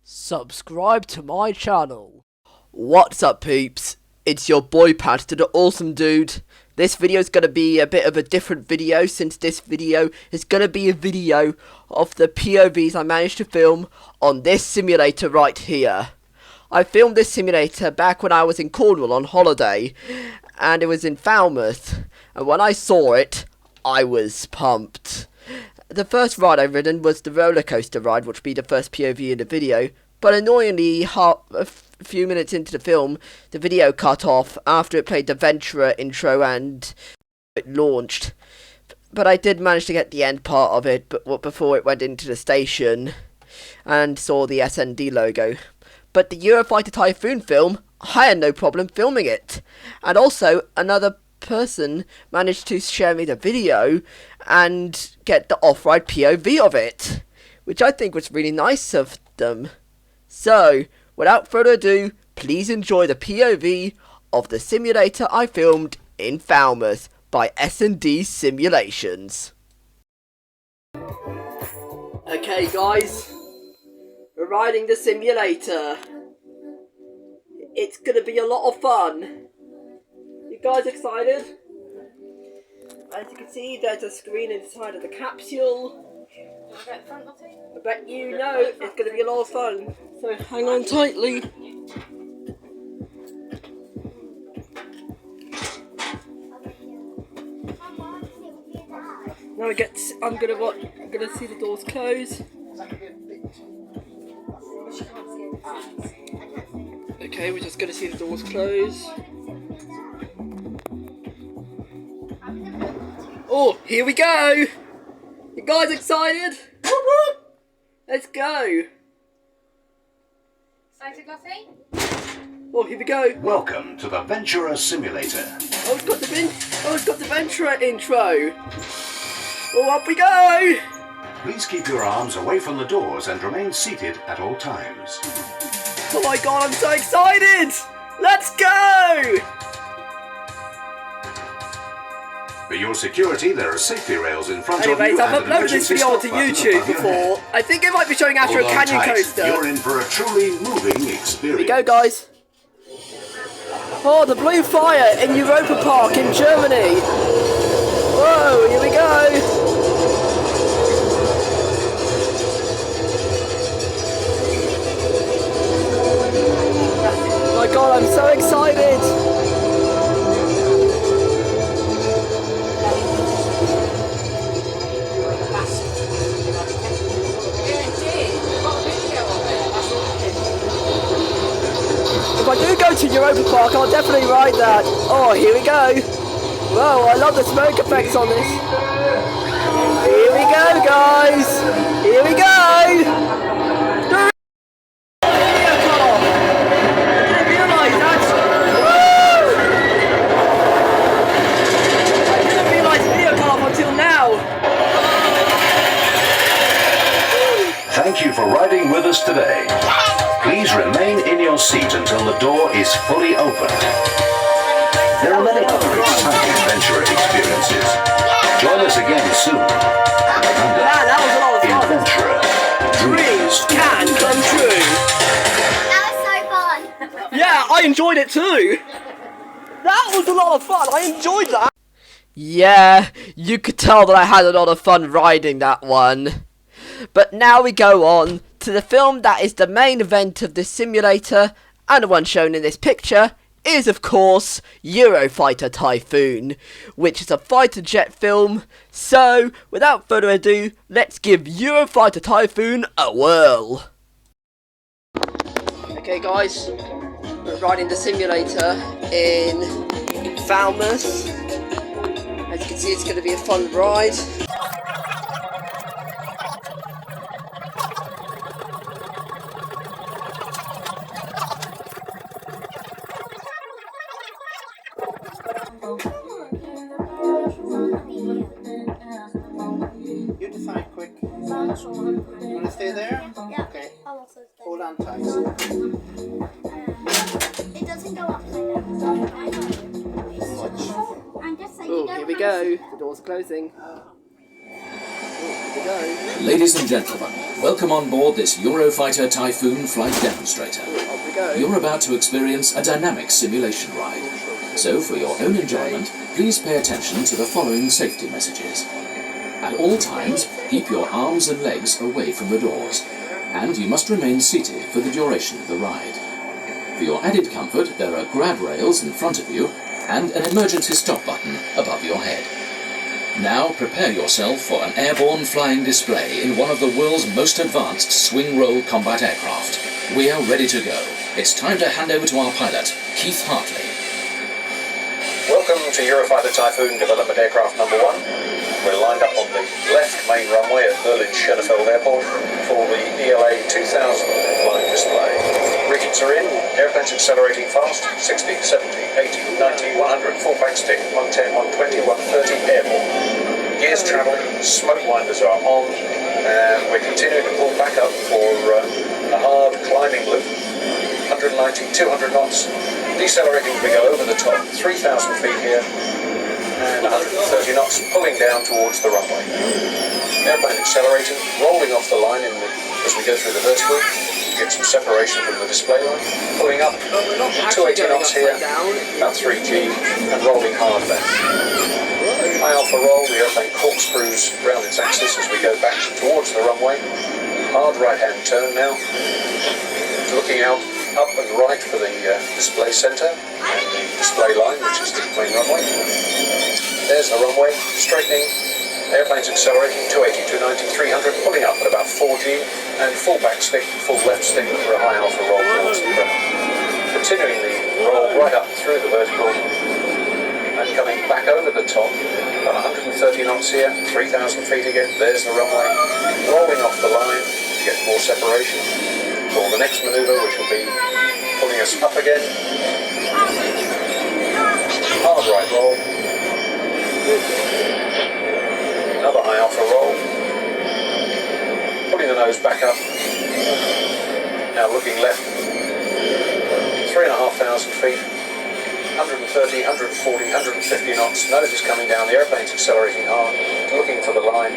Subscribe to my channel. What's up, peeps? It's your boy Pat, to the awesome dude. This video is going to be a bit of a different video, since this video is going to be a video of the POVs I managed to film on this simulator right here. I filmed this simulator back when I was in Cornwall on holiday, and it was in Falmouth, and when I saw it, I was pumped. The first ride I've ridden was the roller coaster ride, which would be the first POV in the video, but annoyingly, a few minutes into the film, the video cut off after it played the Ventura intro and it launched. But I did manage to get the end part of it before it went into the station and saw the SND logo. But the Eurofighter Typhoon film, I had no problem filming it. And also, another person managed to share me the video and get the off-ride POV of it, which I think was really nice of them. So, without further ado, please enjoy the POV of the simulator I filmed in Falmouth by S&D Simulations. Okay guys, we're riding the simulator. It's gonna be a lot of fun. You guys excited? As you can see, there's a screen inside of the capsule. I bet you know it's going to be a lot of fun. So hang on tightly. Now I'm gonna see the doors close. Okay, we're just gonna see the doors close. Oh, here we go! You guys excited? Let's go! Excited, Lottie? Oh, here we go! Welcome to the Ventura Simulator. Oh, it's got the Ventura intro! Oh, up we go! Please keep your arms away from the doors and remain seated at all times. Oh my god, I'm so excited! Let's go! For your security, there are safety rails in front Anyways, of you. I've uploaded this video onto YouTube before. I think it might be showing after a canyon coaster. You're in for a truly moving experience. Here we go, guys. Oh, the blue fire in Europa Park in Germany. Whoa, here we go. Oh my god, I'm so excited. If I do go to Europa Park, I'll definitely ride that. Oh, here we go. Whoa, I love the smoke effects on this. Here we go, guys. Here we go. Thank you for riding with us today. Please remain in your seat until the door is fully opened. There are many other exciting Ventura experiences. Join us again soon. And remember, in Ventura, dreams can come true. That was so fun. Yeah, I enjoyed it too. That was a lot of fun. I enjoyed that. Yeah, you could tell that I had a lot of fun riding that one. But now we go on to the film that is the main event of this simulator, and the one shown in this picture is, of course, Eurofighter Typhoon, which is a fighter jet film. So, without further ado, let's give Eurofighter Typhoon a whirl. Okay guys, we're riding the simulator in Falmouth. As you can see, it's going to be a fun ride. You decide quick. You want to stay there? Yeah. Okay. I'll also stay. Hold on tight. It doesn't go upside down. Much. I'm just saying Oh, you don't here we go. The doors are closing. Here we go. Ladies and gentlemen, welcome on board this Eurofighter Typhoon flight demonstrator. Off we go. You're about to experience a dynamic simulation ride. So, for your own enjoyment, please pay attention to the following safety messages. At all times, keep your arms and legs away from the doors, and you must remain seated for the duration of the ride. For your added comfort, there are grab rails in front of you and an emergency stop button above your head. Now prepare yourself for an airborne flying display in one of the world's most advanced swing-roll combat aircraft. We are ready to go. It's time to hand over to our pilot, Keith Hartley. Welcome to Eurofighter Typhoon Development Aircraft number 1. We're lined up on the left main runway at Berlin-Schönefeld Airport for the ELA 2000 flying display. Riggings are in, airplanes accelerating fast, 60, 70, 80, 90, 100, full back stick, 110, 120, 130, airborne. Gears travelling, smoke winders are on, and we're continuing to pull back up for a hard climbing loop, 190, 200 knots. Decelerating as we go over the top, 3,000 feet here, and 130 knots, pulling down towards the runway. Airplane accelerating, rolling off the line as we go through the vertical, to get some separation from the display line. Pulling up, 280 knots here, about 3G, and rolling hard left. High alpha roll, the airplane corkscrews round its axis as we go back towards the runway. Hard right-hand turn now, looking out up and right for the display centre and the display line, which is the main runway. There's the runway, straightening, airplanes accelerating, 280, 290, 300, pulling up at about 4G, and full back stick, full left stick for a high alpha roll towards the ground. Continuing the roll right up through the vertical, and coming back over the top, about 130 knots here, 3,000 feet again, there's the runway, rolling off the line to get more separation. For the next manoeuvre, which will be pulling us up again. Hard right roll. Another high alpha roll. Putting the nose back up. Now looking left. 3,500 feet. 130, 140, 150 knots. Nose is coming down. The airplane's accelerating hard. Looking for the line.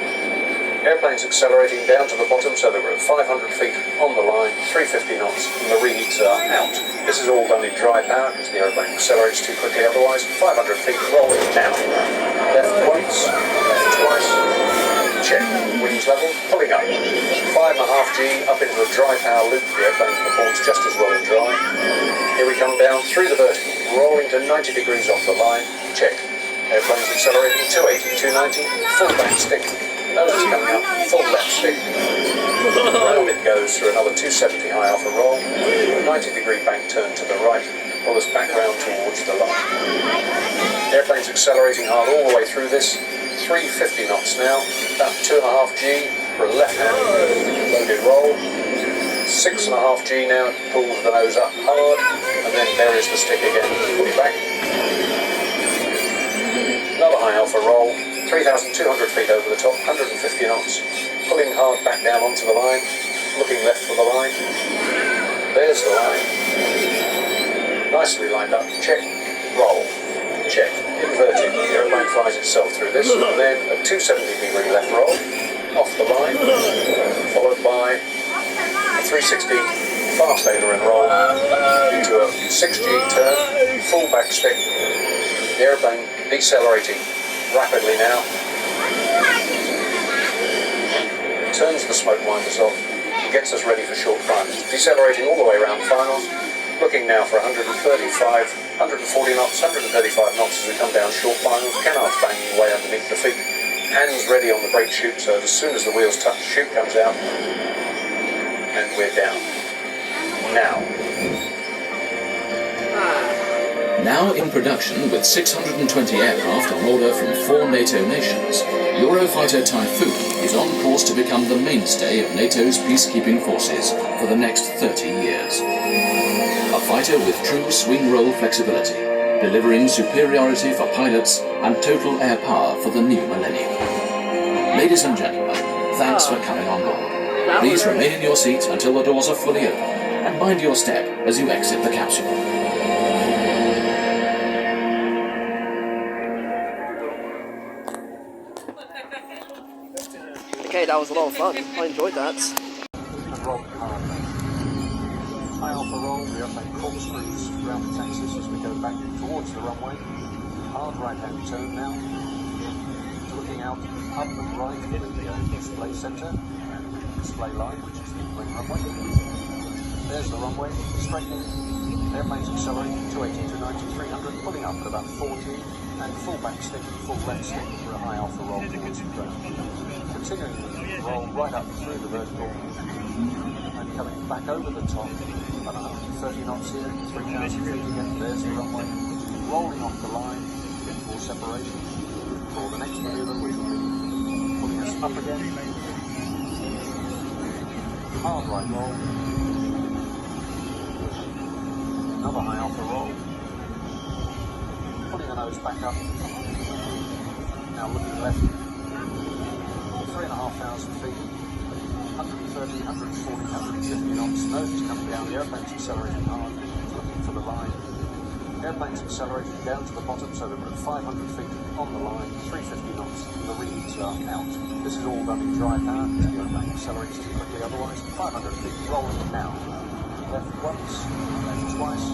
Airplane's accelerating down to the bottom, so that we're at 500 feet on the line, 350 knots, and the reheats are out. This is all done in dry power because the airplane accelerates too quickly otherwise. 500 feet, rolling down. Left once, left twice. Check. Wings level, pulling up. 5.5G up into a dry power loop. The airplane performs just as well in dry. Here we come down through the vertical, rolling to 90 degrees off the line. Check. Airplane's accelerating, 280, 290, full back stick. Nose is coming up, full left stick. Round it goes through another 270 high alpha roll. 90 degree bank turn to the right. Pull us back round towards the line. Airplane's accelerating hard all the way through this. 350 knots now. About 2.5G for a left hand loaded roll. 6.5G now. Pulls the nose up hard. And then there is the stick again. Pull it back. Another high alpha roll. 3,200 feet over the top, 150 knots, pulling hard back down onto the line, looking left for the line. There's the line. Nicely lined up. Check, roll, check, inverted. The airplane flies itself through this, and then a 270 degree left roll, off the line, followed by a 360 fast aileron roll into a 6G turn, full back stick. The airplane decelerating rapidly now. Turns the smoke winders off and gets us ready for short finals. Decelerating all the way around finals. Looking now for 135, 140 knots, 135 knots as we come down short finals. Canards banging away underneath the feet. Hands ready on the brake chute, so as soon as the wheels touch, the chute comes out. And we're down. Now. Now in production with 620 aircraft on order from 4 NATO nations, Eurofighter Typhoon is on course to become the mainstay of NATO's peacekeeping forces for the next 30 years. A fighter with true swing-roll flexibility, delivering superiority for pilots and total air power for the new millennium. Ladies and gentlemen, thanks for coming on board. Please remain in your seat until the doors are fully open, and mind your step as you exit the capsule. Okay, that was a lot of fun. I enjoyed that. And roll hard. High alpha roll, the airplane corkscrews round the Texas as we go back towards the runway. Hard right-hand turn now. Looking out up and right in the display centre and display line, which is the main runway. There's the runway, straightening. Airplanes accelerating 280, 290, 300, pulling up at about 40, and full back stick, full left stick for a high alpha roll towards the ground. Continuing the roll right up through the vertical, and coming back over the top, about 130 knots here, 3,000 feet again, there's the runway. Rolling off the line, for separation, for the next maneuver, which will be pulling us up again. Hard right roll. Another high alpha roll. Pulling the nose back up. Now looking left. 3,500 feet. 130, 140, 150 knots. Nose is coming down. The airplane's accelerating hard. Looking for the line. Airplane's accelerating down to the bottom so that we're at 500 feet on the line. 350 knots. The readings are out. This is all done in dry power. The airplane accelerates too quickly otherwise. 500 feet rolling now. Left once, left twice,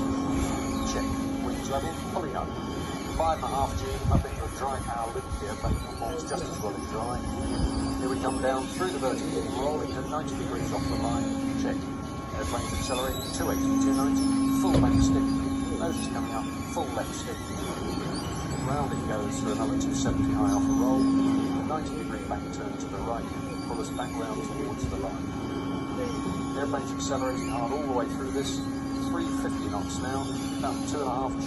check, wings level, pulling up, 5.5 G up into a dry power lift, the airplane performs just as well as dry. Here we come down through the vertical, rolling at 90 degrees off the line, check, airplane's accelerating, 280, 290, full back stick, nose is coming up, full left stick, round it goes for another 270 high alpha roll, 90 degree back turn to the right, pull us back round towards the line. Airplane's accelerating hard all the way through this. 350 knots now. About 2.5 G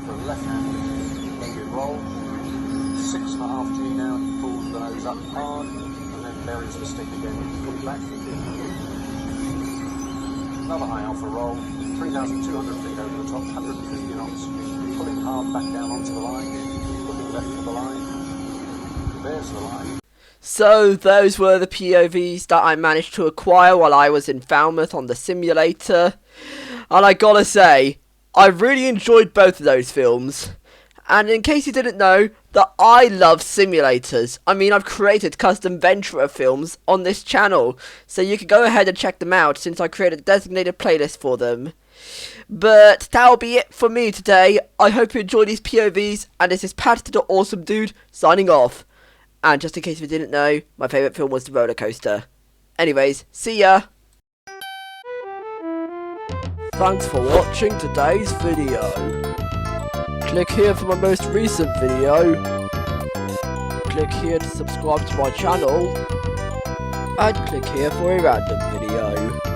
for a left-hand loaded roll. 6.5 G now. He pulls the nose up hard and then buries the stick again. Pull back. Another high alpha roll. 3,200 feet over the top. 150 knots. Pulling hard back down onto the line. Looking left for the line. There's the line. So those were the POVs that I managed to acquire while I was in Falmouth on the simulator. And I gotta say, I really enjoyed both of those films. And in case you didn't know, that I love simulators. I mean, I've created custom Venturer films on this channel. So you can go ahead and check them out since I created a designated playlist for them. But that'll be it for me today. I hope you enjoyed these POVs. And this is Pat the Awesome Dude signing off. And just in case you didn't know, my favourite film was The Roller Coaster. Anyways, see ya! Thanks for watching today's video. Click here for my most recent video. Click here to subscribe to my channel. And click here for a random video.